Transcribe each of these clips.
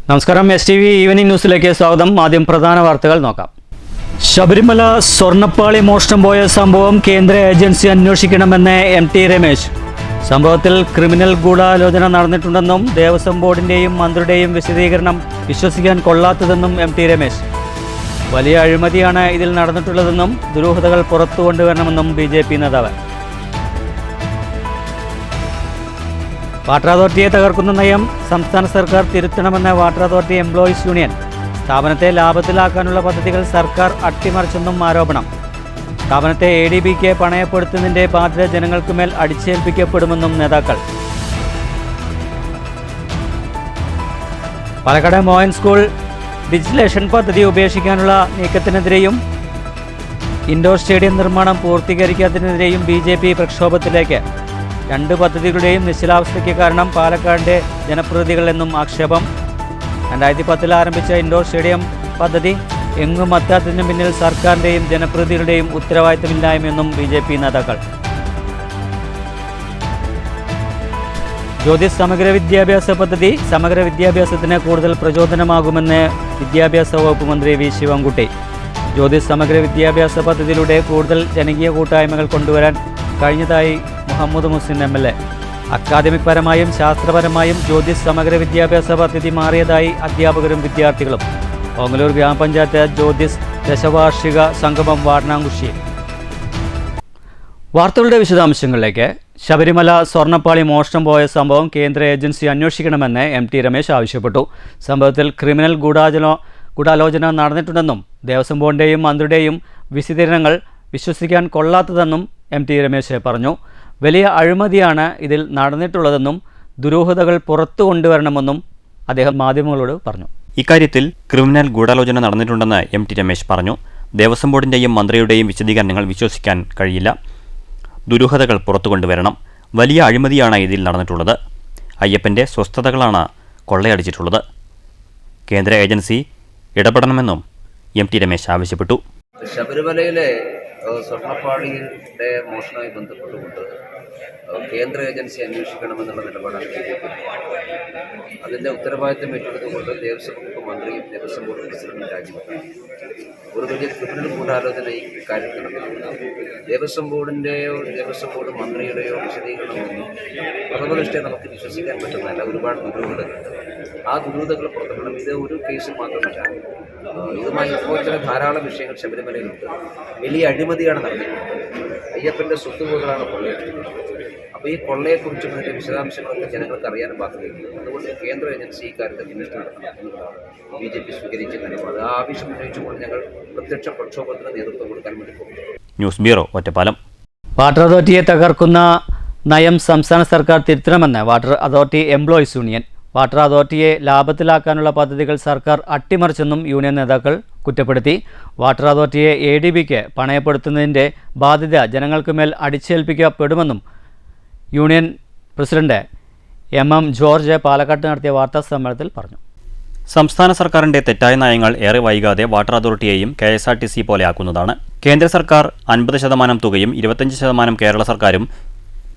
നമസ്കാരം. STV evening ന്യൂസിലേക്ക് സ്വാഗതം. ആദ്യം പ്രധാന വാർത്തകൾ നോക്കാം. ശബരിമല സ്വർണ്ണപ്പാളി മോഷണം പോയ സംഭവം കേന്ദ്ര ഏജൻസി അന്വേഷിക്കണമെന്ന് MT രമേശ്. സംഭവത്തിൽ ക്രിമിനൽ ഗൂഢാലോചന നടന്നിട്ടുണ്ടെന്നും ദേവസ്വം ബോർഡിൻ്റെയും മന്ത്രിയുടെയും വിശദീകരണം വിശ്വസിക്കാൻ കൊള്ളാത്തതെന്നും MT രമേശ്. വലിയ അഴിമതിയാണ് ഇതിൽ നടന്നിട്ടുള്ളതെന്നും ദുരൂഹതകൾ പുറത്തു കൊണ്ടുവരണമെന്നും BJP നേതാവ്. വാട്ടർ അതോറിറ്റിയെ തകർക്കുന്ന നയം സംസ്ഥാന സർക്കാർ തിരുത്തണമെന്ന വാട്ടർ അതോറിറ്റി എംപ്ലോയീസ് യൂണിയൻ. സ്ഥാപനത്തെ ലാഭത്തിലാക്കാനുള്ള പദ്ധതികൾ സർക്കാർ അട്ടിമറിച്ചെന്നും ആരോപണം. സ്ഥാപനത്തെ ADBക്ക് പണയപ്പെടുത്തുന്നതിൻ്റെ ബാധ്യത ജനങ്ങൾക്കുമേൽ അടിച്ചേൽപ്പിക്കപ്പെടുമെന്നും നേതാക്കൾ. പാലക്കാട് മോഹൻ സ്കൂൾ ഡിജിറ്റലൈസേഷൻ പദ്ധതി ഉപേക്ഷിക്കാനുള്ള നീക്കത്തിനെതിരെയും ഇൻഡോർ സ്റ്റേഡിയം നിർമ്മാണം പൂർത്തീകരിക്കാത്തതിനെതിരെയും BJP പ്രക്ഷോഭത്തിലേക്ക്. രണ്ട് പദ്ധതികളുടെയും നിശ്ചലാവസ്ഥയ്ക്ക് കാരണം പാലക്കാടിൻ്റെ ജനപ്രതിനിധികളെന്നും ആക്ഷേപം. 2010 ആരംഭിച്ച ഇൻഡോർ സ്റ്റേഡിയം പദ്ധതി എങ്ങും എത്താത്തതിനു പിന്നിൽ സർക്കാരിൻ്റെയും ജനപ്രതിനിധികളുടെയും ഉത്തരവാദിത്തമില്ലായ്മയെന്നും BJP നേതാക്കൾ. ജ്യോതിസ് സമഗ്ര വിദ്യാഭ്യാസ പദ്ധതി സമഗ്ര വിദ്യാഭ്യാസത്തിന് കൂടുതൽ പ്രചോദനമാകുമെന്ന് വിദ്യാഭ്യാസ വകുപ്പ് മന്ത്രി V. ശിവൻകുട്ടി. ജ്യോതിസ് സമഗ്ര വിദ്യാഭ്യാസ പദ്ധതിയിലൂടെ കൂടുതൽ ജനകീയ കൂട്ടായ്മകൾ കൊണ്ടുവരാൻ കഴിഞ്ഞതായി മുഹമ്മദ് മുഹ്സിൻ MLA. അക്കാദമിക് പരമായും ശാസ്ത്രപരമായും ജ്യോതിസ് സമഗ്ര വിദ്യാഭ്യാസ പദ്ധതി മാറിയതായി അധ്യാപകരും വിദ്യാർത്ഥികളും. ഓങ്ങല്ലൂർ ഗ്രാമപഞ്ചായത്ത് ജ്യോതിസ് ദശവാർഷിക സംഗമം വാരണാകുശി. വാർത്തകളുടെ വിശദാംശങ്ങളിലേക്ക്. ശബരിമല സ്വർണ്ണപ്പാളി മോഷണം പോയ സംഭവം കേന്ദ്ര ഏജൻസി അന്വേഷിക്കണമെന്ന് MT രമേശ് ആവശ്യപ്പെട്ടു. സംഭവത്തിൽ ക്രിമിനൽ ഗൂഢാലോചന നടന്നിട്ടുണ്ടെന്നും ദേവസ്വം ബോർഡിൻ്റെയും മന്ത്രിയുടെയും വിശദീകരണങ്ങൾ വിശ്വസിക്കാൻ കൊള്ളാത്തതെന്നും MT രമേശ് പറഞ്ഞു. വലിയ അഴിമതിയാണ് ഇതിൽ നടന്നിട്ടുള്ളതെന്നും ദുരൂഹതകൾ പുറത്തു കൊണ്ടുവരണമെന്നും അദ്ദേഹം മാധ്യമങ്ങളോട് പറഞ്ഞു. ഇക്കാര്യത്തിൽ ക്രിമിനൽ ഗൂഢാലോചന നടന്നിട്ടുണ്ടെന്ന് MT രമേശ് പറഞ്ഞു. ദേവസ്വം ബോർഡിൻ്റെയും മന്ത്രിയുടെയും വിശദീകരണങ്ങൾ വിശ്വസിക്കാൻ കഴിയില്ല. ദുരൂഹതകൾ പുറത്തു കൊണ്ടുവരണം. വലിയ അഴിമതിയാണ് ഇതിൽ നടന്നിട്ടുള്ളത്. അയ്യപ്പൻ്റെ സ്വസ്ഥതകളാണ് കൊള്ളയടിച്ചിട്ടുള്ളത്. കേന്ദ്ര ഏജൻസി ഇടപെടണമെന്നും MT രമേശ് ആവശ്യപ്പെട്ടു. ശബരിമലയിലെ സ്വർണ്ണപ്പാളിയുടെ മോഷണവുമായി ബന്ധപ്പെട്ടുകൊണ്ട് കേന്ദ്ര ഏജൻസി അന്വേഷിക്കണമെന്നുള്ള നിലപാടാണ് അതിൻ്റെ ഉത്തരവാദിത്തം ഏറ്റെടുത്തുകൊണ്ട് ദേവസ്വം വകുപ്പ് മന്ത്രിയും ദേവസ്വം ബോർഡ് പ്രസിഡന്റും രാജിവെക്കണം. ഒരു വലിയ ക്രിമിനൽ ഗൂഢാലോചന ഈ കാര്യത്തിൽ നടന്നിട്ടുണ്ട്. ദേവസ്വം ബോർഡ് മന്ത്രിയുടെയോ വിശദീകരണമൊന്നും പ്രഥമദൃഷ്ടിയെ നമുക്ക് വിശ്വസിക്കാൻ പറ്റുന്നതല്ല. ഒരുപാട് ദുരൂഹതകളുണ്ട്. ആ ദുരൂഹതകൾ പുറത്തുവിടണം. ഇത് ഒരു കേസ് മാത്രമല്ല, ഇതുമായി ഇപ്പോൾ ചില ധാരാളം വിഷയങ്ങൾ ശബരിമലയിലുണ്ട്. വലിയ അഴിമതിയാണ് നടന്നിട്ടുള്ളത്. അയ്യപ്പൻ്റെ സ്വത്തുവകകളാണ് കൊള്ളയടിച്ചിട്ടുള്ളത്. അപ്പോൾ ഈ കൊള്ളയെക്കുറിച്ചും അതിൻ്റെ വിശദാംശങ്ങളൊക്കെ ജനങ്ങൾക്ക് അറിയാൻ ബാധ്യതയുണ്ട്. അതുകൊണ്ട് കേന്ദ്ര ഏജൻസി ഇക്കാര്യത്തിൽ അന്വേഷണം നടത്തണം എന്നതാണ് BJP സ്വീകരിച്ച നിലപാട്. ആ ആവശ്യം ഉന്നയിച്ചുകൊണ്ട് ഞങ്ങൾ പ്രത്യക്ഷ പ്രക്ഷോഭത്തിന് നേതൃത്വം കൊടുക്കാൻ വേണ്ടി പോകും. News bureau, Ottapalam. വാട്ടർ അതോറിറ്റിയെ തകർക്കുന്ന നയം സംസ്ഥാന സർക്കാർ തിരുത്തണമെന്ന് water authority employees union. Water അതോറിറ്റിയെ ലാഭത്തിലാക്കാനുള്ള പദ്ധതികൾ സർക്കാർ അട്ടിമറിച്ചെന്നും യൂണിയൻ നേതാക്കൾ കുറ്റപ്പെടുത്തി. വാട്ടർ അതോറിറ്റിയെ ADBക്ക് പണയപ്പെടുത്തുന്നതിൻ്റെ ബാധ്യത ജനങ്ങൾക്കുമേൽ അടിച്ചേൽപ്പിക്കപ്പെടുമെന്നും യൂണിയൻ പ്രസിഡന്റ് MM ജോർജ് പാലക്കാട്ട് നടത്തിയ വാർത്താ സമ്മേളനത്തിൽ പറഞ്ഞു. സംസ്ഥാന സർക്കാരിൻ്റെ തെറ്റായ നയങ്ങൾ ഏറെ വൈകാതെ വാട്ടർ അതോറിറ്റിയെയും KSRTC പോലെയാക്കുന്നതാണ്. കേന്ദ്ര സർക്കാർ 50% തുകയും 25% കേരള സർക്കാരും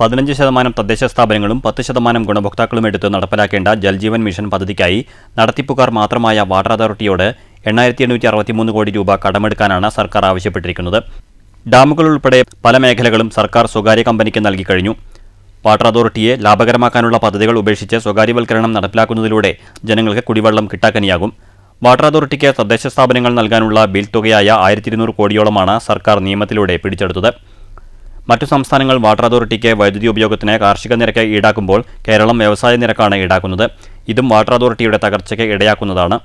15% തദ്ദേശ സ്ഥാപനങ്ങളും 10% ഗുണഭോക്താക്കളും എടുത്ത് നടപ്പിലാക്കേണ്ട ജൽജീവൻ മിഷൻ പദ്ധതിക്കായി നടത്തിപ്പുകാർ മാത്രമായ വാട്ടർ അതോറിറ്റിയോട് 8863 കോടി രൂപ കടമെടുക്കാനാണ് സർക്കാർ ആവശ്യപ്പെട്ടിരിക്കുന്നത്. ഡാമുകൾ ഉൾപ്പെടെ പല മേഖലകളും സർക്കാർ സ്വകാര്യ കമ്പനിക്ക് നൽകി കഴിഞ്ഞു. വാട്ടർ അതോറിറ്റിയെ ലാഭകരമാക്കാനുള്ള പദ്ധതികൾ ഉപേക്ഷിച്ച് സ്വകാര്യവൽക്കരണം നടപ്പിലാക്കുന്നതിലൂടെ ജനങ്ങൾക്ക് കുടിവെള്ളം കിട്ടാക്കനിയാകും. വാട്ടർ അതോറിറ്റിക്ക് തദ്ദേശ സ്ഥാപനങ്ങൾ നൽകാനുള്ള ബിൽ തുകയായ 1200 കോടിയോളമാണ് സർക്കാർ നിയമത്തിലൂടെ പിടിച്ചെടുത്തത്. മറ്റു സംസ്ഥാനങ്ങൾ വാട്ടർ അതോറിറ്റിക്ക് വൈദ്യുതി ഉപയോഗത്തിന് കാർഷിക നിരക്ക് ഈടാക്കുമ്പോൾ കേരളം വ്യവസായ നിരക്കാണ് ഈടാക്കുന്നത്. ഇതും വാട്ടർ അതോറിറ്റിയുടെ തകർച്ചയ്ക്ക് ഇടയാക്കുന്നതാണ്.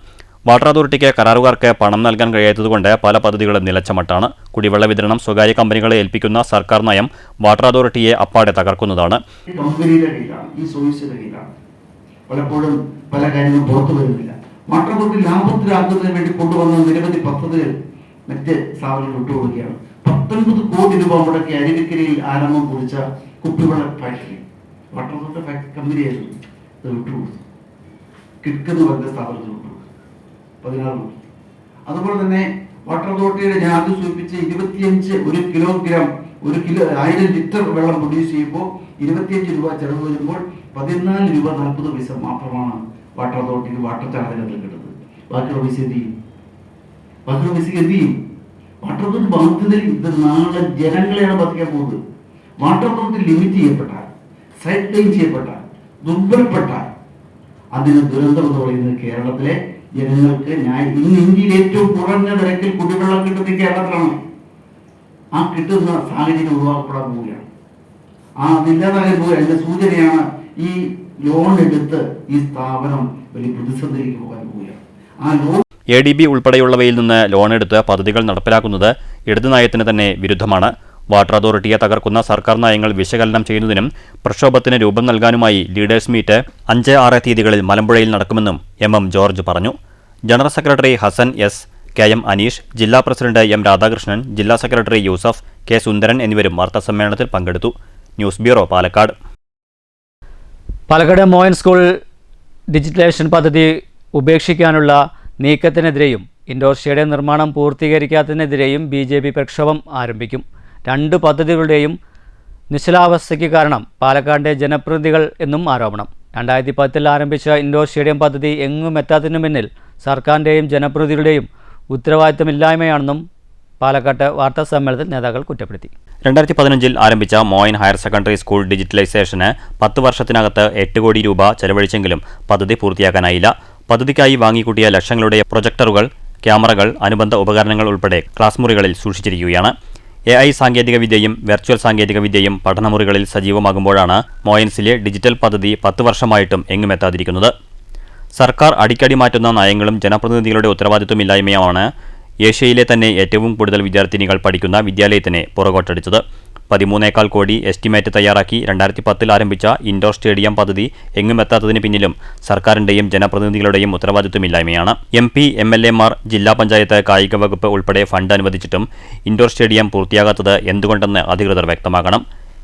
വാട്ടർ അതോറിറ്റിക്ക് കരാറുകാർക്ക് പണം നൽകാൻ കഴിയാത്തതുകൊണ്ട് പല പദ്ധതികളും നിലച്ചമട്ടാണ്. കുടിവെള്ള വിതരണം സ്വകാര്യ കമ്പനികളെ ഏൽപ്പിക്കുന്ന സർക്കാർ നയം വാട്ടർ അതോറിറ്റിയെ അപ്പാടെ തകർക്കുന്നതാണ്. പലപ്പോഴും പല കാര്യങ്ങളും പുറത്തു വരുന്നില്ല. വാട്ടർ അതോറിറ്റി ലാഭത്തിലാക്കുന്നതിന് വേണ്ടി കൊണ്ടുവന്ന നിരവധി പദ്ധതികൾ മറ്റ് സ്ഥാപനങ്ങൾ വിട്ടുകൊടുക്കുകയാണ്. 19 കോടി രൂപ മുടക്കി അരുവിക്കരയിൽ ആരംഭം കുറിച്ച കുപ്പിവെള്ള ഫാക്ടറി വാട്ടർ അതോറിറ്റി കമ്പനിയായിരുന്നു. അത് വിട്ടുകൊടുത്തു. കിഡ്ക്കെന്ന് പറഞ്ഞ സ്ഥാപനത്തിൽ വിട്ടുകൊടുത്തു 16 കോടി. അതുപോലെ തന്നെ വാട്ടർ അതോറിറ്റിയുടെ ഞാൻ ആദ്യം സൂചിപ്പിച്ച് 1000 ലിറ്റർ വെള്ളം പ്രൊഡ്യൂസ് ചെയ്യുമ്പോൾ 25 രൂപ ചെലവ് വരുമ്പോൾ 14 രൂപ 40 പൈസ മാത്രമാണ് വാട്ടർ അതോറിറ്റിക്ക് വാട്ടർ ചാർജ് കിട്ടുന്നത്. ബാക്കിയുള്ള പൈസ എന്ത് ചെയ്യും? ബാക്കിയുള്ള പൈസക്ക് എന്ത് ചെയ്യും? വാട്ടർ അതോറിറ്റി ബാധ്യതയിൽ ഇത് നാളെ ജനങ്ങളെയാണ് ബാധിക്കാൻ പോകുന്നത്. വാട്ടർ അതോറിറ്റി ലിമിറ്റ് ചെയ്യപ്പെട്ടാൽ, സൈഡ് ലൈൻ ചെയ്യപ്പെട്ടാൽ, ദുർബലപ്പെട്ടാൽ അതിന് ദുരന്തം എന്ന് പറയുന്നത് കേരളത്തിലെ ജനങ്ങൾക്ക് ഇന്ന് ഇന്ത്യയിൽ ഏറ്റവും കുറഞ്ഞ നിരക്കിൽ കുടിവെള്ളം കിട്ടുന്നത് കേരളത്തിലാണ്. ആ കിട്ടുന്ന സാഹചര്യം ഒഴിവാക്കപ്പെടാൻ പോവുകയാണ്. അതില്ലാതാകാൻ പോവുക. അതിന്റെ സൂചനയാണ് ഈ ലോൺ എടുത്ത് ഈ സ്ഥാപനം വലിയ പ്രതിസന്ധിയിലേക്ക് പോകാൻ പോവുകയാണ്. ആ ലോൺ ADB ഉൾപ്പെടെയുള്ളവയിൽ നിന്ന് ലോണെടുത്ത് പദ്ധതികൾ നടപ്പിലാക്കുന്നത് ഇടതു നയത്തിന് തന്നെ വിരുദ്ധമാണ്. വാട്ടർ അതോറിറ്റിയെ തകർക്കുന്ന സർക്കാർ നയങ്ങൾ വിശകലനം ചെയ്യുന്നതിനും പ്രക്ഷോഭത്തിന് രൂപം നൽകാനുമായി ലീഡേഴ്സ് മീറ്റ് 5-6 തീയതികളിൽ മലമ്പുഴയിൽ നടക്കുമെന്നും MM ജോർജ് പറഞ്ഞു. General secretary Hasan S, KM Aneesh, ജില്ലാ പ്രസിഡന്റ് M രാധാകൃഷ്ണൻ, ജില്ലാ സെക്രട്ടറി യൂസഫ്, K സുന്ദരൻ എന്നിവരും വാർത്താസമ്മേളനത്തിൽ പങ്കെടുത്തു. News bureau, Palakkad. Palakkad Moyan school digitalisation പദ്ധതി ഉപേക്ഷിക്കാനുള്ള നീക്കത്തിനെതിരെയും ഇൻഡോർ സ്റ്റേഡിയം നിർമ്മാണം പൂർത്തീകരിക്കാത്തതിനെതിരെയും BJP പ്രക്ഷോഭം ആരംഭിക്കും. 2 പദ്ധതികളുടെയും നിശ്ചലാവസ്ഥയ്ക്ക് കാരണം പാലക്കാടിൻ്റെ ജനപ്രതിനിധികൾ എന്നും ആരോപണം. 2010 ആരംഭിച്ച ഇൻഡോർ സ്റ്റേഡിയം പദ്ധതി എങ്ങും എത്താത്തതിനു പിന്നിൽ സർക്കാരിൻ്റെയും ജനപ്രതിനിധികളുടെയും ഉത്തരവാദിത്തമില്ലായ്മയാണെന്നും പാലക്കാട്ട് വാർത്താ സമ്മേളനത്തിൽ നേതാക്കൾ കുറ്റപ്പെടുത്തി. 2015 ആരംഭിച്ച മോയിൻ ഹയർ സെക്കൻഡറി സ്കൂൾ ഡിജിറ്റലൈസേഷന് 10 വർഷത്തിനകത്ത് 8 കോടി രൂപ ചെലവഴിച്ചെങ്കിലും പദ്ധതി പൂർത്തിയാക്കാനായില്ല. പദ്ധതിക്കായി വാങ്ങിക്കൂട്ടിയ ലക്ഷങ്ങളുടെ പ്രൊജക്ടറുകൾ, ക്യാമറകൾ, അനുബന്ധ ഉപകരണങ്ങൾ ഉൾപ്പെടെ ക്ലാസ് മുറികളിൽ സൂക്ഷിച്ചിരിക്കുകയാണ്. AI സാങ്കേതികവിദ്യയും വെർച്വൽ സാങ്കേതികവിദ്യയും പഠനമുറികളിൽ സജീവമാകുമ്പോഴാണ് മോയൻസിലെ ഡിജിറ്റൽ പദ്ധതി 10 വർഷമായിട്ടും എങ്ങുമെത്താതിരിക്കുന്നത്. സർക്കാർ അടിക്കടി മാറ്റുന്ന നയങ്ങളും ജനപ്രതിനിധികളുടെ ഉത്തരവാദിത്വമില്ലായ്മയുമാണ് ഏഷ്യയിലെ തന്നെ ഏറ്റവും കൂടുതൽ വിദ്യാർത്ഥിനികൾ പഠിക്കുന്ന വിദ്യാലയത്തിനെ പുറകോട്ടടിച്ചത്. 13,4 കോടി എസ്റ്റിമേറ്റ് തയ്യാറാക്കി 2010 ആരംഭിച്ച ഇൻഡോർ സ്റ്റേഡിയം പദ്ധതി എങ്ങുമെത്താത്തതിന് പിന്നിലും സർക്കാരിൻ്റെയും ജനപ്രതിനിധികളുടെയും ഉത്തരവാദിത്വമില്ലായ്മയാണ്. MP, MLA മാർ, ജില്ലാ പഞ്ചായത്ത്, കായിക വകുപ്പ് ഉൾപ്പെടെ ഫണ്ട് അനുവദിച്ചിട്ടും ഇൻഡോർ സ്റ്റേഡിയം പൂർത്തിയാകാത്തത് എന്തുകൊണ്ടെന്ന് അധികൃതർ വ്യക്തമാക്കണം.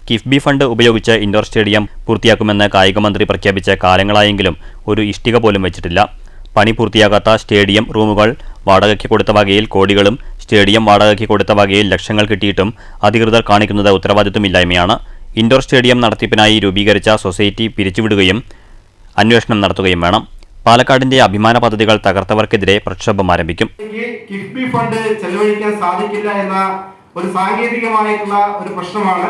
കിഫ്ബി ഫണ്ട് ഉപയോഗിച്ച് ഇൻഡോർ സ്റ്റേഡിയം പൂർത്തിയാക്കുമെന്ന് കായികമന്ത്രി പ്രഖ്യാപിച്ച കാലങ്ങളായെങ്കിലും ഒരു ഇഷ്ടിക പോലും വെച്ചിട്ടില്ല. പണി പൂർത്തിയാകാത്ത സ്റ്റേഡിയം റൂമുകൾ വാടകയ്ക്ക് കൊടുത്ത വകയിൽ കോടികളും സ്റ്റേഡിയം വാടകയ്ക്ക് കൊടുത്ത വകയിൽ ലക്ഷങ്ങൾ കിട്ടിയിട്ടും അധികൃതർ കാണിക്കുന്നത് ഉത്തരവാദിത്വമില്ലായ്മയാണ്. ഇൻഡോർ സ്റ്റേഡിയം നടത്തിപ്പിനായി രൂപീകരിച്ച സൊസൈറ്റി പിരിച്ചുവിടുകയും അന്വേഷണം നടത്തുകയും വേണം. പാലക്കാടിന്റെ അഭിമാന പദ്ധതികൾ തകർത്തവർക്കെതിരെ പ്രക്ഷോഭം ആരംഭിക്കും. കിഫ്ബി ഫണ്ട് ചെലവഴിക്കാൻ സാധിക്കില്ല എന്ന ഒരു സാങ്കേതികമായിട്ടുള്ള ഒരു പ്രശ്നമാണ്,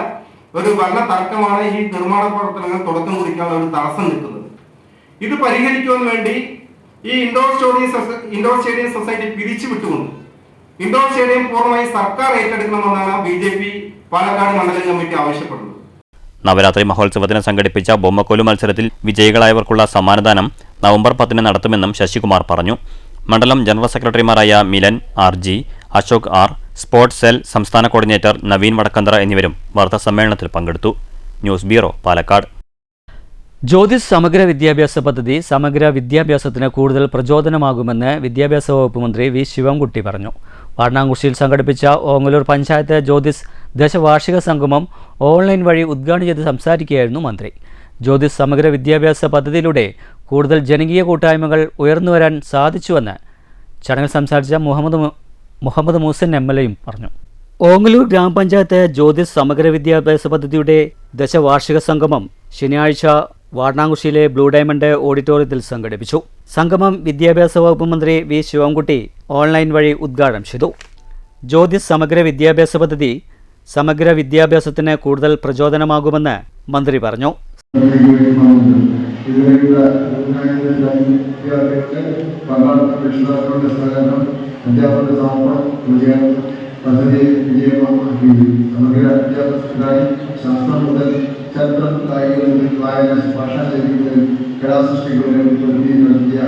ഒരു വല്ല തർക്കമാണ് ഈ നിർമ്മാണ പ്രവർത്തനങ്ങൾ തുടക്കം കുറിക്കാനുള്ള ഒരു തടസ്സം നിൽക്കുന്നത്. ഇത് പരിഹരിക്കുവാൻ വേണ്ടി ഈ ഇൻഡോർ സ്റ്റേഡിയം സൊസൈറ്റി പിരിച്ചുവിട്ടുകൊണ്ട് ഇൻഡോർ സ്റ്റേഡിയം പൂർണ്ണമായി സർക്കാർ ഏറ്റെടുക്കണമെന്നാണ് BJP പാലക്കാട് മണ്ഡലം കമ്മിറ്റി ആവശ്യപ്പെടുന്നത്. നവരാത്രി മഹോത്സവത്തിന് സംഘടിപ്പിച്ച ബൊമ്മക്കോലു മത്സരത്തിൽ വിജയികളായവർക്കുള്ള സമ്മാനദാനം നവംബർ 10 നടത്തുമെന്നും ശശികുമാർ പറഞ്ഞു. മണ്ഡലം ജനറൽ സെക്രട്ടറിമാരായ Milan RG, Ashok R, sports cell സംസ്ഥാന കോർഡിനേറ്റർ നവീൻ വടക്കന്തറ എന്നിവരും വാർത്താസമ്മേളനത്തിൽ പങ്കെടുത്തു. News bureau, Palakkad. ജ്യോതിസ് സമഗ്ര വിദ്യാഭ്യാസ പദ്ധതി സമഗ്ര വിദ്യാഭ്യാസത്തിന് കൂടുതൽ പ്രചോദനമാകുമെന്ന് വിദ്യാഭ്യാസ വകുപ്പ് മന്ത്രി V. ശിവൻകുട്ടി പറഞ്ഞു. വാരണാകുഷിയിൽ സംഘടിപ്പിച്ച ഓങ്ങല്ലൂർ പഞ്ചായത്ത് ജ്യോതിസ് ദശവാർഷിക സംഗമം ഓൺലൈൻ വഴി ഉദ്ഘാടനം ചെയ്ത് സംസാരിക്കുകയായിരുന്നു മന്ത്രി. ജ്യോതിസ് സമഗ്ര വിദ്യാഭ്യാസ പദ്ധതിയിലൂടെ കൂടുതൽ ജനകീയ കൂട്ടായ്മകൾ ഉയർന്നുവരാൻ സാധിച്ചുവെന്ന് ചടങ്ങിൽ സംസാരിച്ച മുഹമ്മദ് മൂസൻ MLA പറഞ്ഞു. ഓങ്ങല്ലൂർ ഗ്രാമപഞ്ചായത്ത് ജ്യോതിസ് സമഗ്ര വിദ്യാഭ്യാസ പദ്ധതിയുടെ ദശവാർഷിക സംഗമം ശനിയാഴ്ച വാരണാകുഷിയിലെ ബ്ലൂ ഡയമണ്ട് ഓഡിറ്റോറിയത്തിൽ സംഘടിപ്പിച്ചു. സംഗമം വിദ്യാഭ്യാസ വകുപ്പ് മന്ത്രി V. ശിവൻകുട്ടി ഓൺലൈൻ വഴി ഉദ്ഘാടനം ചെയ്തു. ജ്യോതിസ് സമഗ്ര വിദ്യാഭ്യാസ പദ്ധതി സമഗ്ര വിദ്യാഭ്യാസത്തിന് കൂടുതൽ പ്രചോദനമാകുമെന്ന് മന്ത്രി പറഞ്ഞു. പദ്ധതി വിജയമാക്കി സമഗ്ര വിദ്യാഭ്യാസത്തിനായി ശാസ്ത്രം മുതൽ ചരിത്രം, കായികം, വായന, ഭാഷാ ശൈലികൾ, കലാസൃഷ്ടികളിൽ ഉൾപ്പെടുത്തി നടത്തിയ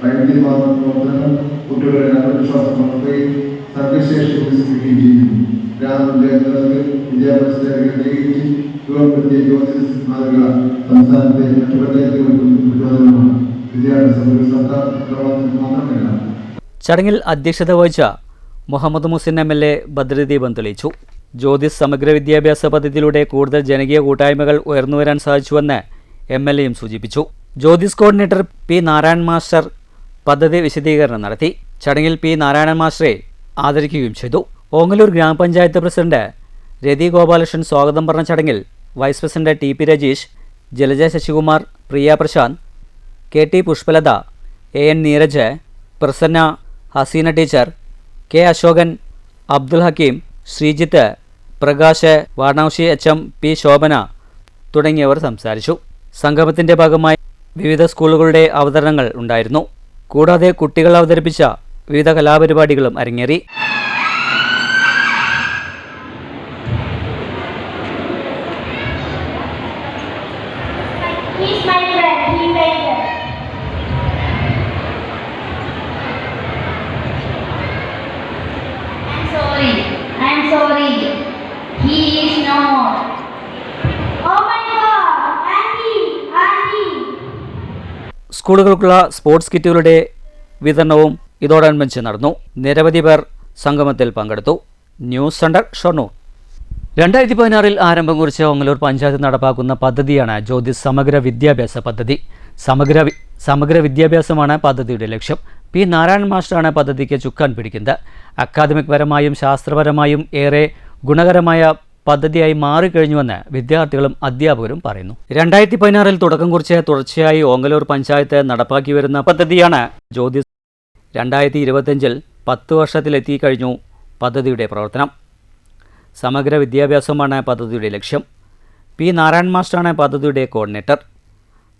വൈവിധ്യമാർന്ന പ്രവർത്തനങ്ങൾ കുട്ടികളുടെ ആത്മവിശ്വാസം വളർത്തുകയും സർഗശേഷി വികസിപ്പിക്കുകയും ചെയ്യുന്നു. ഗ്രാമപഞ്ചായത്തുകൾക്ക് വിദ്യാഭ്യാസത്തെ കേന്ദ്രീകരിച്ച് രൂപപ്പെടുത്തിയ ജ്യോതിസ് മാതൃക സംസ്ഥാനത്തെ മറ്റു പഞ്ചായത്തുകൾക്കും പ്രചോദനമാണ്. വിദ്യാഭ്യാസ സർക്കാർ പ്രവർത്തനം മാത്രമല്ല. ചടങ്ങിൽ അധ്യക്ഷത വഹിച്ച മുഹമ്മദ് മുസിൻ MLA ഭദ്രദീപം തെളിയിച്ചു. ജ്യോതിസ് സമഗ്ര വിദ്യാഭ്യാസ പദ്ധതിയിലൂടെ കൂടുതൽ ജനകീയ കൂട്ടായ്മകൾ ഉയർന്നുവരാൻ സാധിച്ചുവെന്ന് MLAയും സൂചിപ്പിച്ചു. Jyothis coordinator P. Narayanan master പദ്ധതി വിശദീകരണം നടത്തി. ചടങ്ങിൽ P. നാരായണൻ മാസ്റ്ററെ ആദരിക്കുകയും ചെയ്തു. ഓങ്ങല്ലൂർ ഗ്രാമപഞ്ചായത്ത് പ്രസിഡന്റ് രതി ഗോപാലകൃഷ്ണൻ സ്വാഗതം പറഞ്ഞ ചടങ്ങിൽ vice president TP Rajeesh, Jalaja Sasikumar, Priya Prasanth, KT Pushpalatha, AN Neeraj, Prasanna, Haseena teacher, K Ashokan, Abdul Hakeem, Sreejith, Prakash, Varanasi HM, P Shobhana തുടങ്ങിയവർ സംസാരിച്ചു. സംഗമത്തിൻ്റെ ഭാഗമായി വിവിധ സ്കൂളുകളുടെ അവതരണങ്ങൾ ഉണ്ടായിരുന്നു. കൂടാതെ കുട്ടികൾ അവതരിപ്പിച്ച വിവിധ കലാപരിപാടികളും അരങ്ങേറി. He's my friend. He made it. I'm sorry. He is no more. Oh my God! Auntie! സ്കൂളുകൾക്കുള്ള സ്പോർട്സ് കിറ്റുകളുടെ വിതരണവും ഇതോടനുബന്ധിച്ച് നടന്നു. നിരവധി പേർ സംഗമത്തിൽ പങ്കെടുത്തു. News centre Shoranur. 2016 ആരംഭം കുറിച്ച് ഓങ്ങല്ലൂർ പഞ്ചായത്ത് നടപ്പാക്കുന്ന പദ്ധതിയാണ് ജ്യോതിസ് സമഗ്ര വിദ്യാഭ്യാസ പദ്ധതി. സമഗ്ര വിദ്യാഭ്യാസമാണ് പദ്ധതിയുടെ ലക്ഷ്യം. P നാരായണൻ മാസ്റ്ററാണ് പദ്ധതിക്ക് ചുക്കാൻ പിടിക്കുന്നത്. അക്കാദമിക് പരമായും ശാസ്ത്രപരമായും ഏറെ ഗുണകരമായ പദ്ധതിയായി മാറിക്കഴിഞ്ഞുവെന്ന് വിദ്യാർത്ഥികളും അധ്യാപകരും പറയുന്നു. 2016 തുടക്കം കുറിച്ച് തുടർച്ചയായി ഓങ്ങല്ലൂർ പഞ്ചായത്ത് നടപ്പാക്കി വരുന്ന പദ്ധതിയാണ് ജ്യോതിസ്. 2025 10 വർഷത്തിലെത്തിക്കഴിഞ്ഞു പദ്ധതിയുടെ പ്രവർത്തനം. സമഗ്ര വിദ്യാഭ്യാസമാണ് പദ്ധതിയുടെ ലക്ഷ്യം. P നാരായണൻ മാസ്റ്ററാണ് പദ്ധതിയുടെ കോർഡിനേറ്റർ.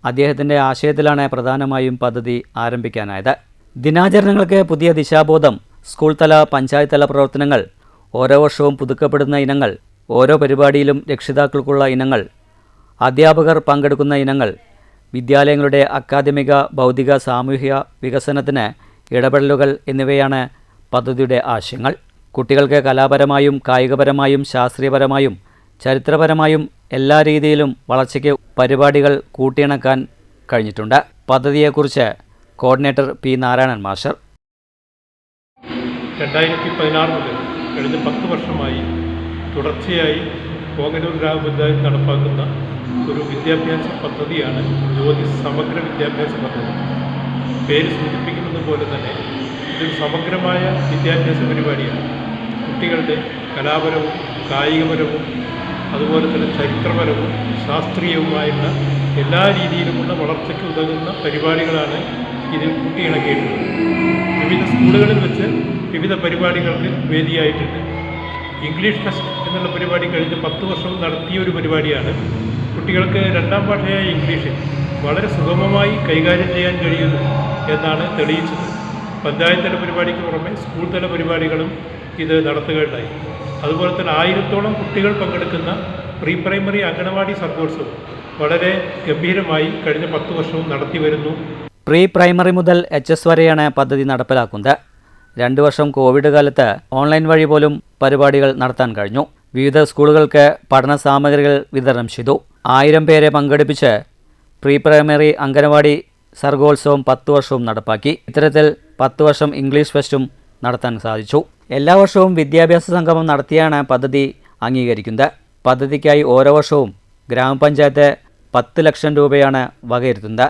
അദ്ദേഹത്തിൻ്റെ ആശയത്തിലാണ് പ്രധാനമായും പദ്ധതി ആരംഭിക്കാനായത്. ദിനാചരണങ്ങൾക്ക് പുതിയ ദിശാബോധം, സ്കൂൾ തല പഞ്ചായത്ത് തല പ്രവർത്തനങ്ങൾ, ഓരോ വർഷവും പുതുക്കപ്പെടുന്ന ഇനങ്ങൾ, ഓരോ പരിപാടിയിലും രക്ഷിതാക്കൾക്കുള്ള ഇനങ്ങൾ, അധ്യാപകർ പങ്കെടുക്കുന്ന ഇനങ്ങൾ, വിദ്യാലയങ്ങളുടെ അക്കാദമിക ഭൗതിക സാമൂഹിക വികസനത്തിന് ഇടപെടലുകൾ എന്നിവയാണ് പദ്ധതിയുടെ ആശയങ്ങൾ. കുട്ടികൾക്ക് കലാപരമായും കായികപരമായും ശാസ്ത്രീയപരമായും ചരിത്രപരമായും എല്ലാ രീതിയിലും വളർച്ചയ്ക്ക് പരിപാടികൾ കൂട്ടിയിണക്കാൻ കഴിഞ്ഞിട്ടുണ്ട്. പദ്ധതിയെക്കുറിച്ച് കോർഡിനേറ്റർ P നാരായണൻ മാസ്റ്റർ. 2016 മുതൽ കഴിഞ്ഞ 10 വർഷമായി തുടർച്ചയായി ഓങ്ങല്ലൂർ ഗ്രാമപഞ്ചായത്ത് നടപ്പാക്കുന്ന ഒരു വിദ്യാഭ്യാസ പദ്ധതിയാണ് ജ്യോതിസ് സമഗ്ര വിദ്യാഭ്യാസ പദ്ധതി. പേര് സൂചിപ്പിക്കുന്നത് പോലെ തന്നെ ഇതൊരു സമഗ്രമായ വിദ്യാഭ്യാസ പരിപാടിയാണ്. കുട്ടികളുടെ കലാപരവും കായികപരവും അതുപോലെ തന്നെ ചരിത്രപരവും ശാസ്ത്രീയവുമായുള്ള എല്ലാ രീതിയിലുമുള്ള വളർച്ചയ്ക്ക് ഉതകുന്ന പരിപാടികളാണ് ഇതിൽ കൂട്ടിയിണക്കിയിട്ടുള്ളത്. വിവിധ സ്കൂളുകളിൽ വെച്ച് വിവിധ പരിപാടികൾക്ക് വേദിയായിട്ടുണ്ട്. ഇംഗ്ലീഷ് ഫെസ്റ്റ് എന്നുള്ള പരിപാടി കഴിഞ്ഞ 10 വർഷവും നടത്തിയ ഒരു പരിപാടിയാണ്. കുട്ടികൾക്ക് രണ്ടാം ഭാഷയായ ഇംഗ്ലീഷ് വളരെ സുഗമമായി കൈകാര്യം ചെയ്യാൻ കഴിയുന്നു എന്നാണ് തെളിയിച്ചത്. പഞ്ചായത്ത് തല പരിപാടിക്ക് പുറമെ സ്കൂൾ തല പരിപാടികളും ഇത് നടത്തുകയുണ്ടായി. അതുപോലെ തന്നെ 1000-ഓളം കുട്ടികൾ പങ്കെടുക്കുന്ന പ്രീ പ്രൈമറി അംഗനവാടി സർഗോത്സവം വളരെ ഗംഭീരമായി കഴിഞ്ഞ 10 വർഷവും നടത്തി വരുന്നു. പ്രീ പ്രൈമറി മുതൽ HS വരെയാണ് പദ്ധതി നടപ്പിലാക്കുന്നത്. 2 വർഷം കോവിഡ് കാലത്ത് ഓൺലൈൻ വഴി പോലും പരിപാടികൾ നടത്താൻ കഴിഞ്ഞു. വിവിധ സ്കൂളുകൾക്ക് പഠന സാമഗ്രികൾ വിതരണം ചെയ്തു. 1000 പേരെ പങ്കെടുപ്പിച്ച് പ്രീ പ്രൈമറി അംഗനവാടി സർഗോത്സവം 10 വർഷവും നടപ്പാക്കി. ഇത്തരത്തിൽ 10 വർഷം ഇംഗ്ലീഷ് ഫെസ്റ്റും നടത്താൻ സാധിച്ചു. എല്ലാ വർഷവും വിദ്യാഭ്യാസ സംഗമം നടത്തിയാണ് പദ്ധതി അംഗീകരിക്കുന്നത്. പദ്ധതിക്കായി ഓരോ വർഷവും ഗ്രാമപഞ്ചായത്ത് 10 ലക്ഷം രൂപയാണ് വകയിരുത്തുന്നത്.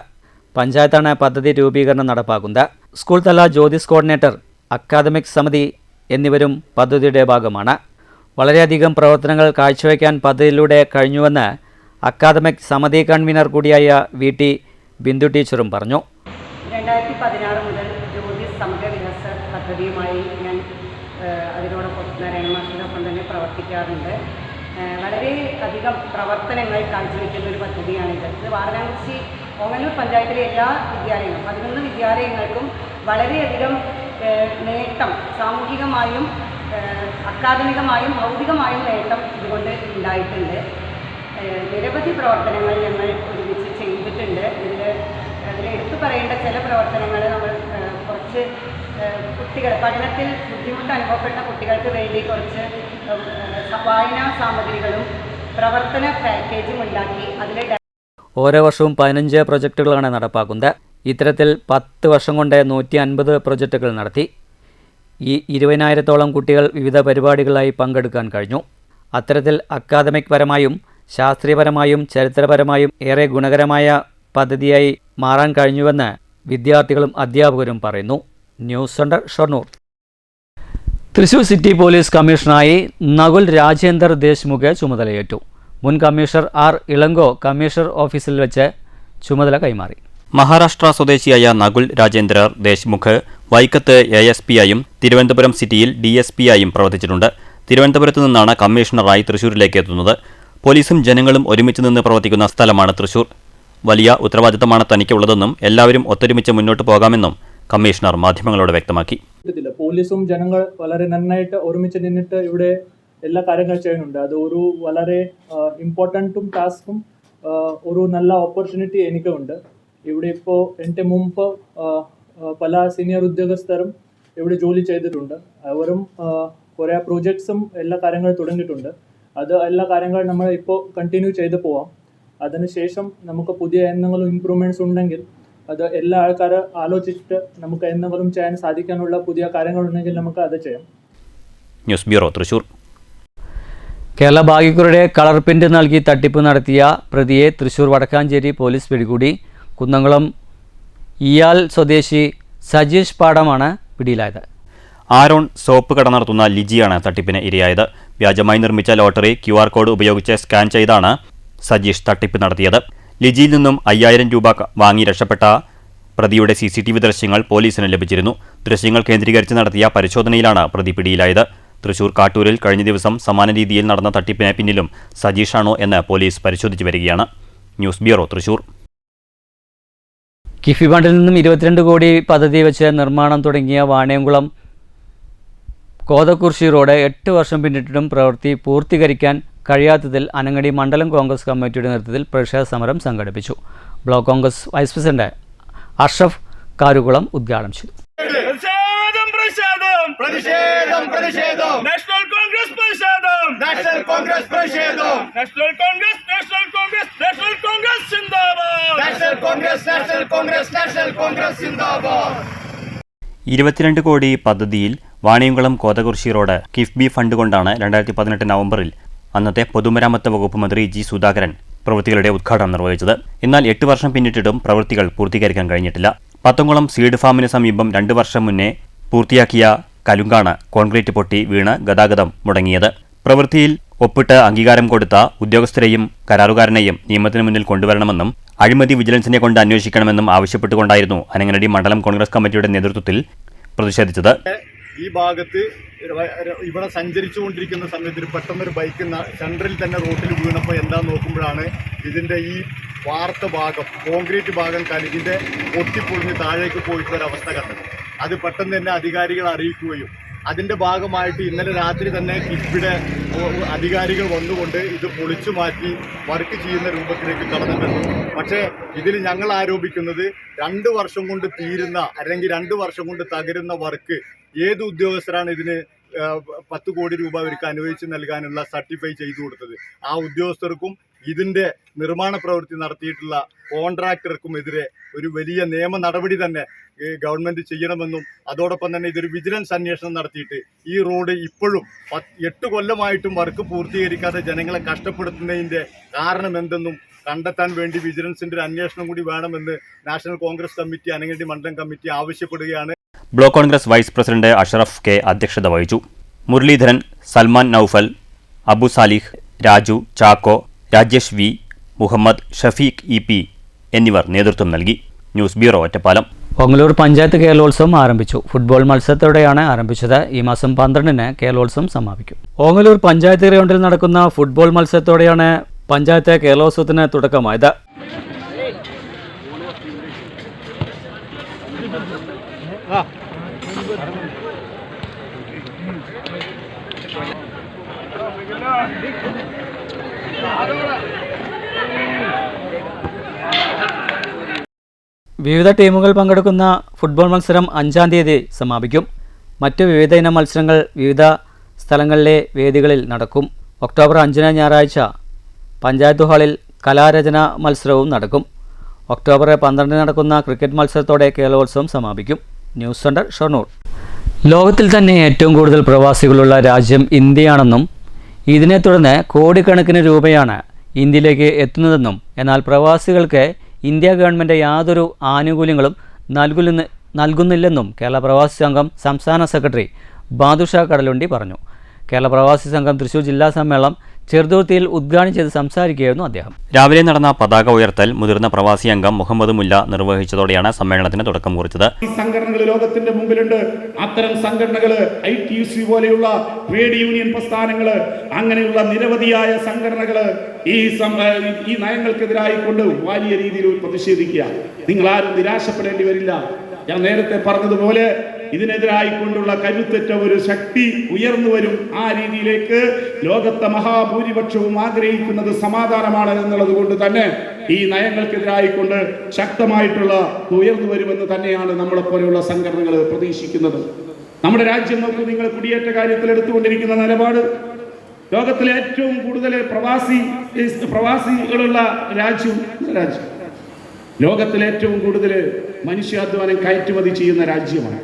പഞ്ചായത്താണ് പദ്ധതി രൂപീകരണം നടപ്പാക്കുന്നത്. സ്കൂൾ തല ജ്യോതിസ് കോർഡിനേറ്റർ, അക്കാദമിക് സമിതി എന്നിവരും പദ്ധതിയുടെ ഭാഗമാണ്. വളരെയധികം പ്രവർത്തനങ്ങൾ കാഴ്ചവെക്കാൻ പദ്ധതിയിലൂടെ കഴിഞ്ഞുവെന്ന് അക്കാദമിക് സമിതി കൺവീനർ കൂടിയായ VT ബിന്ദു ടീച്ചറും പറഞ്ഞു. 2016 മുതൽ ജ്യോതിസ് സമഗ്ര വികാസ പദ്ധതിയുമായി ഞാൻ അതിനോടൊപ്പം നാരായണ മാഷിനൊപ്പം തന്നെ പ്രവർത്തിക്കാറുണ്ട്. വളരെ അധികം പ്രവർത്തനങ്ങൾ കാഴ്ചവെക്കുന്ന ഒരു പദ്ധതിയാണിത്. ഇത് വാരണാസി ഓങ്ങല്ലൂർ പഞ്ചായത്തിലെ എല്ലാ വിദ്യാലയങ്ങളും 11 വിദ്യാലയങ്ങൾക്കും വളരെയധികം നേട്ടം, സാമൂഹികമായും അക്കാദമികമായും ഭൗതികമായും നേട്ടം ഇതുകൊണ്ട് ഉണ്ടായിട്ടുണ്ട്. നിരവധി പ്രവർത്തനങ്ങൾ ഞങ്ങൾ ഒരുമിച്ച് ചെയ്തിട്ടുണ്ട്. അതിലെടുത്തു പറയേണ്ട ചില പ്രവർത്തനങ്ങൾ നമ്മൾ കുറച്ച് കുട്ടികൾ പഠനത്തിൽ ബുദ്ധിമുട്ട് അനുഭവപ്പെട്ട കുട്ടികൾക്ക് വേണ്ടി കുറച്ച് വായനാ സാമഗ്രികളും പ്രവർത്തന പാക്കേജും ഉണ്ടാക്കി അതിലെ ഓരോ വർഷവും 15 പ്രൊജക്റ്റുകളാണ് നടപ്പാക്കുന്നത്. ഇത്തരത്തിൽ 10 വർഷം കൊണ്ട് 150 പ്രൊജക്റ്റുകൾ നടത്തി. ഈ 20,000-ഓളം കുട്ടികൾ വിവിധ പരിപാടികളായി പങ്കെടുക്കാൻ കഴിഞ്ഞു. അത്തരത്തിൽ അക്കാദമിക് പരമായും ശാസ്ത്രീയപരമായും ചരിത്രപരമായും ഏറെ ഗുണകരമായ പദ്ധതിയായി മാറാൻ കഴിഞ്ഞുവെന്ന് വിദ്യാർത്ഥികളും അധ്യാപകരും പറയുന്നു. News centre Shoranur. Thrissur city police കമ്മീഷണറായി നകുൽ രാജേന്ദർ ദേശ്മുഖ് ചുമതലയേറ്റു. മുൻ കമ്മീഷണർ R. ഇളങ്കോ കമ്മീഷണർ ഓഫീസിൽ വെച്ച് ചുമതല കൈമാറി. മഹാരാഷ്ട്ര സ്വദേശിയായ നകുൽ രാജേന്ദ്ര ദേശ്മുഖ് വൈക്കത്ത് ASP ആയും തിരുവനന്തപുരം സിറ്റിയിൽ DSP ആയും പ്രവർത്തിച്ചിട്ടുണ്ട്. തിരുവനന്തപുരത്ത് നിന്നാണ് കമ്മീഷണറായി തൃശൂരിലേക്ക് എത്തുന്നത്. പോലീസും ജനങ്ങളും ഒരുമിച്ച് നിന്ന് പ്രവർത്തിക്കുന്ന സ്ഥലമാണ് തൃശൂർ. വലിയ ഉത്തരവാദിത്തമാണ് തനിക്കുള്ളതെന്നും എല്ലാവരും ഒത്തൊരുമിച്ച് മുന്നോട്ട് പോകാമെന്നും കമ്മീഷണർ മാധ്യമങ്ങളോട് വ്യക്തമാക്കി. പോലീസും ജനങ്ങൾ വളരെ നന്നായിട്ട് ഒരുമിച്ച് നിന്നിട്ട് ഇവിടെ എല്ലാ കാര്യങ്ങൾ ചെയ്യുന്നുണ്ട്. അത് ഒരു വളരെ ഇമ്പോർട്ടൻറ്റും ടാസ്കും ഒരു നല്ല ഓപ്പർച്യൂണിറ്റി എനിക്കുണ്ട്. ഇവിടെ ഇപ്പോൾ എൻ്റെ മുമ്പ് പല സീനിയർ ഉദ്യോഗസ്ഥരും ഇവിടെ ജോലി ചെയ്തിട്ടുണ്ട്. അവരും കുറേ പ്രോജക്ട്സും എല്ലാ കാര്യങ്ങളും തുടങ്ങിയിട്ടുണ്ട്. അത് എല്ലാ കാര്യങ്ങളും നമ്മൾ ഇപ്പോൾ കണ്ടിന്യൂ ചെയ്ത് പോവാം. അതിനുശേഷം നമുക്ക് പുതിയ എന്തെങ്കിലും ഇമ്പ്രൂവ്മെൻറ്റ്സ് ഉണ്ടെങ്കിൽ അത് എല്ലാ ആൾക്കാരും ആലോചിച്ചിട്ട് നമുക്ക് എന്തെങ്കിലും ചെയ്യാൻ സാധിക്കാനുള്ള പുതിയ കാര്യങ്ങളുണ്ടെങ്കിൽ നമുക്ക് അത് ചെയ്യാം. News bureau, Thrissur. കേരള ബാങ്കിക്കുരുടെ കളർ പ്രിന്റ് നൽകി തട്ടിപ്പ് നടത്തിയ പ്രതിയെ തൃശൂർ വടക്കാഞ്ചേരി പോലീസ് പിടികൂടി. കുന്നംകുളം ഇയാൽ സ്വദേശി സജീഷ് പാടമാണ് പിടിയിലായത്. ആരോൺ സോപ്പ് കട നടത്തുന്ന ലിജിയാണ് തട്ടിപ്പിന് ഇരയായത്. വ്യാജമായി നിർമ്മിച്ച ലോട്ടറി QR കോഡ് ഉപയോഗിച്ച് സ്കാൻ ചെയ്താണ് സജീഷ് തട്ടിപ്പ് നടത്തിയത്. ലിജിയിൽ നിന്നും 5000 രൂപ വാങ്ങി രക്ഷപ്പെട്ട പ്രതിയുടെ CCTV ദൃശ്യങ്ങൾ പോലീസിന് ലഭിച്ചിരുന്നു. ദൃശ്യങ്ങൾ കേന്ദ്രീകരിച്ച് നടത്തിയ പരിശോധനയിലാണ് പ്രതി പിടിയിലായത്. തൃശൂർ കാട്ടൂരിൽ കഴിഞ്ഞ ദിവസം സമാന രീതിയിൽ നടന്ന തട്ടിപ്പിന് പിന്നിലും സജീഷാണോ എന്ന് പോലീസ് പരിശോധിച്ചു വരികയാണ്. News bureau, Thrissur. കിഫി ഫണ്ടിൽ നിന്നും 22 കോടി പദ്ധതി വെച്ച് നിർമ്മാണം തുടങ്ങിയ വാണിയംകുളം കോതക്കുർശി റോഡ് 8 വർഷം പിന്നിട്ടിട്ടും പ്രവൃത്തി പൂർത്തീകരിക്കാൻ കഴിയാത്തതിൽ അനങ്ങടി മണ്ഡലം കോൺഗ്രസ് കമ്മിറ്റിയുടെ നേതൃത്വത്തിൽ പ്രതിഷേധ സമരം സംഘടിപ്പിച്ചു. Block Congress vice president Ashraf Karukulam ഉദ്ഘാടനം ചെയ്തു. $22 കോടി പദ്ധതിയിൽ വാണിയംകുളം കോതകുർശി റോഡ് കിഫ്ബി ഫണ്ട് കൊണ്ടാണ് 2018 നവംബറിൽ അന്നത്തെ പൊതുമരാമത്ത് വകുപ്പ് മന്ത്രി G. സുധാകരൻ പ്രവൃത്തികളുടെ ഉദ്ഘാടനം നിർവഹിച്ചത്. എന്നാൽ 8 വർഷം പിന്നിട്ടിട്ടും പ്രവൃത്തികൾ പൂർത്തീകരിക്കാൻ കഴിഞ്ഞിട്ടില്ല. പത്തംകുളം സീഡ് ഫാമിന് സമീപം 2 വർഷം മുന്നേ പൂർത്തിയാക്കിയ കലുങ്കാണ് കോൺക്രീറ്റ് പൊട്ടി വീണ് ഗതാഗതം മുടങ്ങിയത്. പ്രവൃത്തിയിൽ ഒപ്പിട്ട് അംഗീകാരം കൊടുത്ത ഉദ്യോഗസ്ഥരെയും കരാറുകാരനെയും നിയമത്തിന് മുന്നിൽ കൊണ്ടുവരണമെന്നും അഴിമതി വിജിലൻസിനെ കൊണ്ട് അന്വേഷിക്കണമെന്നും ആവശ്യപ്പെട്ടുകൊണ്ടായിരുന്നു അനങ്ങനടി മണ്ഡലം കോൺഗ്രസ് കമ്മിറ്റിയുടെ നേതൃത്വത്തിൽ പ്രതിഷേധിച്ചത്. ഈ ഭാഗത്ത് ഇവിടെ സഞ്ചരിച്ചുകൊണ്ടിരിക്കുന്ന സമയത്ത് പെട്ടെന്നൊരു ബൈക്ക് സെൻട്രലിൽ തന്നെ റോട്ടിൽ വീണപ്പോൾ എന്താ നോക്കുമ്പോഴാണ് ഇതിൻ്റെ ഈ വാർത്ത ഭാഗം കോൺക്രീറ്റ് ഭാഗം കലുകിൻ്റെ പൊട്ടിപ്പൊളിഞ്ഞ് താഴേക്ക് പോയിട്ടുള്ളൊരവസ്ഥ കണ്ടത്. അത് പെട്ടെന്ന് തന്നെ അധികാരികളെ അറിയിക്കുകയും അതിൻ്റെ ഭാഗമായിട്ട് ഇന്നലെ രാത്രി തന്നെ കിഫ്ബിയുടെ അധികാരികൾ വന്നുകൊണ്ട് ഇത് പൊളിച്ചു മാറ്റി വർക്ക് ചെയ്യുന്ന രൂപത്തിലേക്ക് കടന്നിട്ടുണ്ട്. പക്ഷേ ഇതിൽ ഞങ്ങൾ ആരോപിക്കുന്നത് 2 വർഷം കൊണ്ട് തീരുന്ന അല്ലെങ്കിൽ 2 വർഷം കൊണ്ട് തകരുന്ന വർക്ക് ഏത് ഉദ്യോഗസ്ഥരാണ് ഇതിന് 10 കോടി രൂപ അവർക്ക് അനുവദിച്ച് നൽകാനുള്ള സർട്ടിഫൈ ചെയ്തു കൊടുത്തത്? ആ ഉദ്യോഗസ്ഥർക്കും ഇതിൻ്റെ നിർമ്മാണ പ്രവൃത്തി നടത്തിയിട്ടുള്ള കോൺട്രാക്ടർക്കും എതിരെ ഒരു വലിയ നിയമ നടപടി തന്നെ ഗവൺമെൻറ് ചെയ്യണമെന്നും അതോടൊപ്പം തന്നെ ഇതൊരു വിജിലൻസ് അന്വേഷണം നടത്തിയിട്ട് ഈ റോഡ് ഇപ്പോഴും 8 കൊല്ലമായിട്ടും വർക്ക് പൂർത്തീകരിക്കാതെ ജനങ്ങളെ കഷ്ടപ്പെടുത്തുന്നതിൻ്റെ കാരണം എന്തെന്നും കണ്ടെത്താൻ വേണ്ടി വിജിലൻസിൻ്റെ ഒരു അന്വേഷണം കൂടി വേണമെന്ന് നാഷണൽ കോൺഗ്രസ് കമ്മിറ്റി അനങ്ങനടി മണ്ഡലം കമ്മിറ്റി ആവശ്യപ്പെടുകയാണ്. Block Congress vice president Ashraf K അധ്യക്ഷത വഹിച്ചു. മുരളീധരൻ, സൽമാൻ നൌഫൽ, അബു സാലിഹ്, രാജു, ചാക്കോ, രാജേഷ് വി, മുഹമ്മദ്, ഷഫീഖ് EP എന്നിവർ നേതൃത്വം നൽകി. News bureau, Ottapalam. ഓങ്ങല്ലൂർ പഞ്ചായത്ത് കേരളോത്സവം ആരംഭിച്ചു. ഫുട്ബോൾ മത്സരത്തോടെയാണ് ആരംഭിച്ചത്. ഈ മാസം 12-ന് കേരളോത്സവം സമാപിക്കും. ഓങ്ങല്ലൂർ പഞ്ചായത്ത് ഗ്രൗണ്ടിൽ നടക്കുന്ന ഫുട്ബോൾ മത്സരത്തോടെയാണ് പഞ്ചായത്ത് കേരളോത്സവത്തിന് തുടക്കമായത്. വിവിധ ടീമുകൾ പങ്കെടുക്കുന്ന ഫുട്ബോൾ മത്സരം 5-ാം തീയതി സമാപിക്കും. മറ്റ് വിവിധ ഇനം മത്സരങ്ങൾ വിവിധ സ്ഥലങ്ങളിലെ വേദികളിൽ നടക്കും. ഒക്ടോബർ 5-ന് ഞായറാഴ്ച പഞ്ചായത്ത് ഹാളിൽ കലാരചന മത്സരവും നടക്കും. ഒക്ടോബർ 12-ന് നടക്കുന്ന ക്രിക്കറ്റ് മത്സരത്തോടെ കേരളോത്സവം സമാപിക്കും. News centre, Shoranur. ലോകത്തിൽ തന്നെ ഏറ്റവും കൂടുതൽ പ്രവാസികളുള്ള രാജ്യം ഇന്ത്യയാണെന്നും ഇതിനെ തുടർന്ന് കോടിക്കണക്കിന് രൂപയാണ് ഇന്ത്യയിലേക്ക് എത്തുന്നതെന്നും എന്നാൽ പ്രവാസികൾക്ക് ഇന്ത്യ ഗവൺമെൻറ് യാതൊരു ആനുകൂല്യങ്ങളും നൽകുന്നില്ലെന്നും കേരള പ്രവാസി സംഘം സംസ്ഥാന സെക്രട്ടറി ബാദുഷ കടലുണ്ടി പറഞ്ഞു. കേരള പ്രവാസി സംഘം തൃശൂർ ജില്ലാ സമ്മേളനം ചെറുതുരുത്തിയിൽ ഉദ്ഘാടനം ചെയ്ത് സംസാരിക്കുകയായിരുന്നു അദ്ദേഹം. രാവിലെ നടന്ന പതാക ഉയർത്തൽ മുതിർന്ന പ്രവാസി അംഗം മുഹമ്മദ് മുല്ല നിർവഹിച്ചതോടെയാണ് സമ്മേളനത്തിന് തുടക്കം കുറിച്ചത്. ഈ സംഘടനകൾ ലോകത്തിന്റെ മുമ്പിലുണ്ട്. അത്തരം സംഘടനകൾ ITUC പോലെയുള്ള ട്രേഡ് യൂണിയൻ പ്രസ്ഥാനങ്ങൾ, അങ്ങനെയുള്ള നിരവധിയായ സംഘടനകൾ ഈ നയങ്ങൾക്കെതിരായി കൊണ്ട് വലിയ രീതിയിൽ പ്രതിഷേധിക്കുക. നിങ്ങൾ ആരും നിരാശപ്പെടേണ്ടി വരില്ല. ഞാൻ നേരത്തെ പറഞ്ഞതുപോലെ ഇതിനെതിരായിക്കൊണ്ടുള്ള കരുത്തുറ്റ ഒരു ശക്തി ഉയർന്നു വരും. ആ രീതിയിലേക്ക് ലോകത്തെ മഹാഭൂരിപക്ഷവും ആഗ്രഹിക്കുന്നത് സമാധാനമാണ് എന്നുള്ളത് കൊണ്ട് തന്നെ ഈ നയങ്ങൾക്കെതിരായിക്കൊണ്ട് ശക്തമായിട്ടുള്ള ഉയർന്നു വരുമെന്ന് തന്നെയാണ് നമ്മളെപ്പോലെയുള്ള സംഘടനകൾ പ്രതീക്ഷിക്കുന്നത്. നമ്മുടെ രാജ്യം നോക്കൂ, നിങ്ങൾ കുടിയേറ്റ കാര്യത്തിൽ എടുത്തുകൊണ്ടിരിക്കുന്ന നിലപാട്, ലോകത്തിലെ ഏറ്റവും കൂടുതൽ പ്രവാസികളുള്ള രാജ്യം, ലോകത്തിലെ ഏറ്റവും കൂടുതൽ മനുഷ്യാധ്വാനം കയറ്റുമതി ചെയ്യുന്ന രാജ്യമാണ്.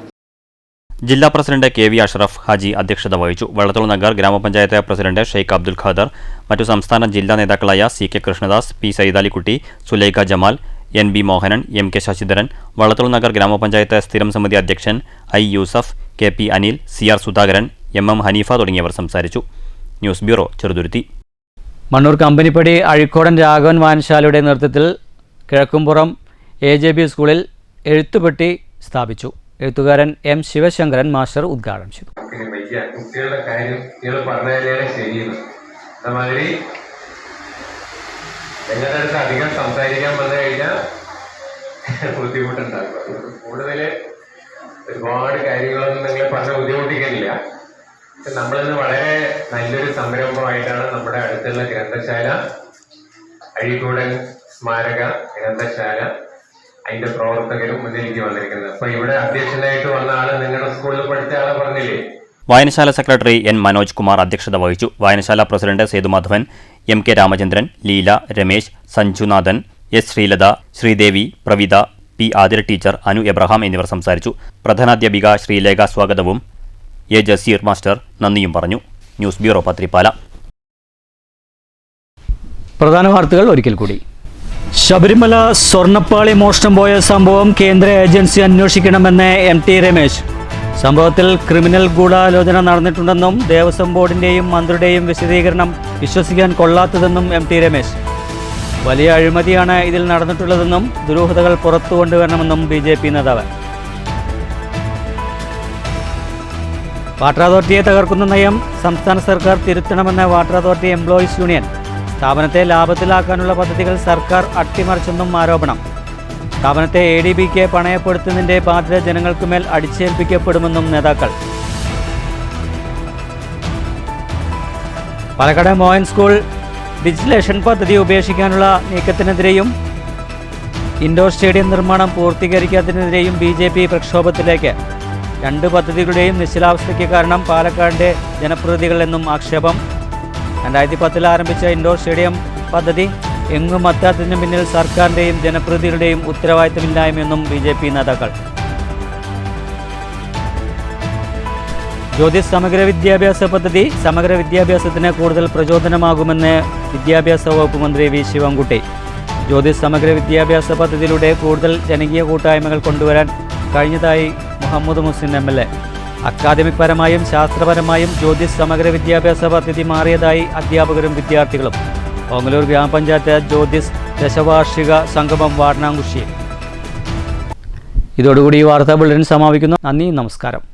ജില്ലാ പ്രസിഡന്റ് KV അഷ്റഫ് ഹാജി അധ്യക്ഷത വഹിച്ചു. വള്ളത്തോൾ നഗർ ഗ്രാമപഞ്ചായത്ത് പ്രസിഡന്റ് ഷെയ്ഖ് അബ്ദുൽ ഖാദർ, മറ്റു സംസ്ഥാന ജില്ലാ നേതാക്കളായ CK Krishnadas, P Saidalikutty, Sulaikha Jamal, NB Mohanan, MK Sasidharan, Vallathol Nagar ഗ്രാമപഞ്ചായത്ത് സ്ഥിരം സമിതി അധ്യക്ഷൻ I Yusuf, KP Anil, CR Sudhakaran, MM Haneefa തുടങ്ങിയവർ സംസാരിച്ചു. News bureau, Cheruthuruthy. മണ്ണൂർ കമ്പനിപ്പടി അഴിക്കോടൻ രാഘവൻ വായനശാലയുടെ നേതൃത്വത്തിൽ കിഴക്കുംപുറം AJB സ്കൂളിൽ എഴുത്തുപെട്ടി സ്ഥാപിച്ചു. എഴുത്തുകാരൻ M ശിവശങ്കരൻ മാസ്റ്റർ ഉദ്ഘാടനം ചെയ്തു. കുട്ടികളുടെ കാര്യം കുട്ടികൾ പറഞ്ഞു തന്നെയാണ് ശരിയെന്ന് അതേമാതിരി നിങ്ങളുടെ അടുത്ത് അധികം സംസാരിക്കാൻ വന്നു കഴിഞ്ഞാൽ ബുദ്ധിമുട്ടുണ്ടാകും. കൂടുതൽ ഒരുപാട് കാര്യങ്ങളൊന്നും നിങ്ങൾ പറഞ്ഞ് ബുദ്ധിമുട്ടിക്കുന്നില്ല. പക്ഷെ നമ്മളിന്ന് വളരെ നല്ലൊരു സംരംഭമായിട്ടാണ് നമ്മുടെ അടുത്തുള്ള ഗ്രന്ഥശാല, അഴീക്കോടൻ സ്മാരക ഗ്രന്ഥശാല, അതിന്റെ പ്രവർത്തകരും മുന്നിലേക്ക് വന്നിരിക്കുന്നത്. അപ്പൊ ഇവിടെ അധ്യക്ഷനായിട്ട് വന്ന ആള് നിങ്ങളുടെ സ്കൂളിൽ പഠിച്ച ആളെ പറഞ്ഞില്ലേ? വായനശാല സെക്രട്ടറി N മനോജ് കുമാർ അധ്യക്ഷത വഹിച്ചു. വായനശാല president Sethumadhavan, MK Ramachandran, Leela, Ramesh, Sanjunathan, S Sreelatha, Sreedevi, Pravitha, P Athira teacher, Anu Abraham എന്നിവർ സംസാരിച്ചു. പ്രധാനാധ്യാപിക ശ്രീലേഖ സ്വാഗതവും A ജസീർ മാസ്റ്റർ നന്ദിയും പറഞ്ഞു. News bureau, Pathripala. പ്രധാന വാർത്തകൾ ഒരിക്കൽ കൂടി. ശബരിമല സ്വർണ്ണപ്പാളി മോഷണം പോയ സംഭവം കേന്ദ്ര ഏജൻസി അന്വേഷിക്കണമെന്ന് MT രമേശ്. സംഭവത്തിൽ ക്രിമിനൽ ഗൂഢാലോചന നടന്നിട്ടുണ്ടെന്നും ദേവസ്വം ബോർഡിൻ്റെയും മന്ത്രിയുടെയും വിശദീകരണം വിശ്വസിക്കാൻ കൊള്ളാത്തതെന്നും MT രമേശ്. വലിയ അഴിമതിയാണ് ഇതിൽ നടന്നിട്ടുള്ളതെന്നും ദുരൂഹതകൾ പുറത്തു കൊണ്ടുവരണമെന്നും BJP നേതാവ്. വാട്ടർ അതോറിറ്റിയെ തകർക്കുന്ന നയം സംസ്ഥാന സർക്കാർ തിരുത്തണമെന്ന വാട്ടർ അതോറിറ്റി എംപ്ലോയീസ് യൂണിയൻ. സ്ഥാപനത്തെ ലാഭത്തിലാക്കാനുള്ള പദ്ധതികൾ സർക്കാർ അട്ടിമറിച്ചെന്നും ആരോപണം. സ്ഥാപനത്തെ ADBക്ക് പണയപ്പെടുത്തുന്നതിൻ്റെ ബാധ്യത ജനങ്ങൾക്കുമേൽ അടിച്ചേൽപ്പിക്കപ്പെടുമെന്നും നേതാക്കൾ. പാലക്കാട് മോഹൻ സ്കൂൾ ഡിജിറ്റലൈസേഷൻ പദ്ധതി ഉപേക്ഷിക്കാനുള്ള നീക്കത്തിനെതിരെയും ഇൻഡോർ സ്റ്റേഡിയം നിർമ്മാണം പൂർത്തീകരിക്കാത്തതിനെതിരെയും BJP പ്രക്ഷോഭത്തിലേക്ക്. രണ്ട് പദ്ധതികളുടെയും നിശ്ചലാവസ്ഥയ്ക്ക് കാരണം പാലക്കാടിൻ്റെ ജനപ്രതിനിധികൾ എന്നും ആക്ഷേപം. 2010 ആരംഭിച്ച ഇൻഡോർ സ്റ്റേഡിയം പദ്ധതി എങ്ങും എത്താത്തതിന് പിന്നിൽ സർക്കാരിൻ്റെയും ജനപ്രതിനിധികളുടെയും ഉത്തരവാദിത്തമില്ലായ്മയെന്നും BJP നേതാക്കൾ. ജ്യോതിസ് സമഗ്ര വിദ്യാഭ്യാസ പദ്ധതി സമഗ്ര വിദ്യാഭ്യാസത്തിന് കൂടുതൽ പ്രചോദനമാകുമെന്ന് വിദ്യാഭ്യാസ വകുപ്പ് മന്ത്രി V ശിവൻകുട്ടി. ജ്യോതിസ് സമഗ്ര വിദ്യാഭ്യാസ പദ്ധതിയിലൂടെ കൂടുതൽ ജനകീയ കൂട്ടായ്മകൾ കൊണ്ടുവരാൻ കഴിഞ്ഞതായി മുഹമ്മദ് മുഹ്സിൻ MLA. അക്കാദമിക് പരമായും ശാസ്ത്രപരമായും ജ്യോതിസ് സമഗ്ര വിദ്യാഭ്യാസ പദ്ധതി മാറിയതായി അധ്യാപകരും വിദ്യാർത്ഥികളും. ഓങ്ങല്ലൂർ ഗ്രാമപഞ്ചായത്ത് ജ്യോതിസ് ദശവാർഷിക സംഗമം വാടനാംകുശി. ഇതോടുകൂടി ഈ വാർത്താ ബുള്ളറ്റിൻ സമാപിക്കുന്നു. നന്ദി, നമസ്കാരം.